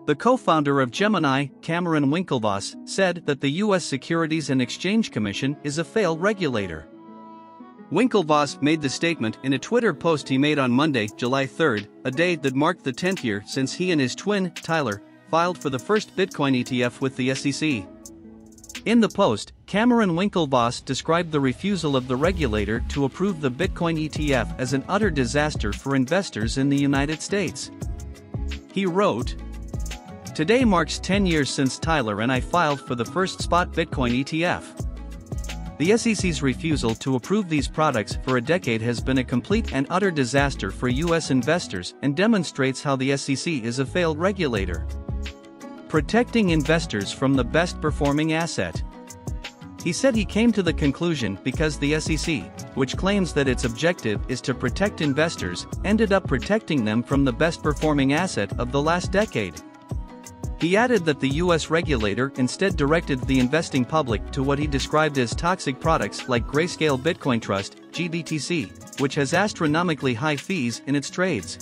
The co-founder of Gemini, Cameron Winklevoss, said that the U.S. Securities and Exchange Commission is a failed regulator. Winklevoss made the statement in a Twitter post he made on Monday, July 3, a day that marked the 10th year since he and his twin, Tyler, filed for the first Bitcoin ETF with the SEC. In the post, Cameron Winklevoss described the refusal of the regulator to approve the Bitcoin ETF as an utter disaster for investors in the United States. He wrote, "Today marks 10 years since Tyler and I filed for the first spot Bitcoin ETF. The SEC's refusal to approve these products for a decade has been a complete and utter disaster for U.S. investors and demonstrates how the SEC is a failed regulator. Protecting investors from the best performing asset." He said he came to the conclusion because the SEC, which claims that its objective is to protect investors, ended up protecting them from the best performing asset of the last decade. He added that the U.S. regulator instead directed the investing public to what he described as toxic products like Grayscale Bitcoin Trust, GBTC, which has astronomically high fees in its trades.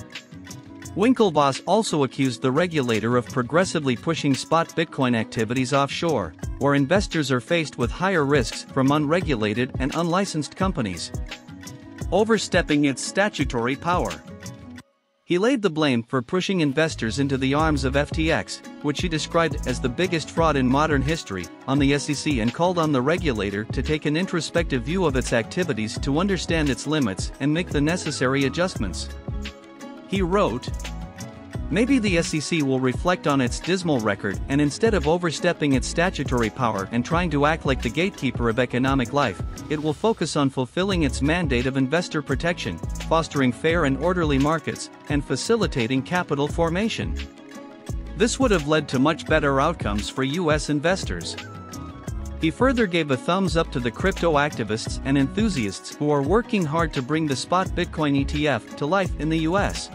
Winklevoss also accused the regulator of progressively pushing spot Bitcoin activities offshore, where investors are faced with higher risks from unregulated and unlicensed companies. Overstepping its statutory power. He laid the blame for pushing investors into the arms of FTX, which he described as the biggest fraud in modern history, on the SEC and called on the regulator to take an introspective view of its activities to understand its limits and make the necessary adjustments. He wrote, "Maybe the SEC will reflect on its dismal record and instead of overstepping its statutory power and trying to act like the gatekeeper of economic life, it will focus on fulfilling its mandate of investor protection, fostering fair and orderly markets, and facilitating capital formation. This would have led to much better outcomes for U.S. investors." He further gave a thumbs up to the crypto activists and enthusiasts who are working hard to bring the spot Bitcoin ETF to life in the U.S.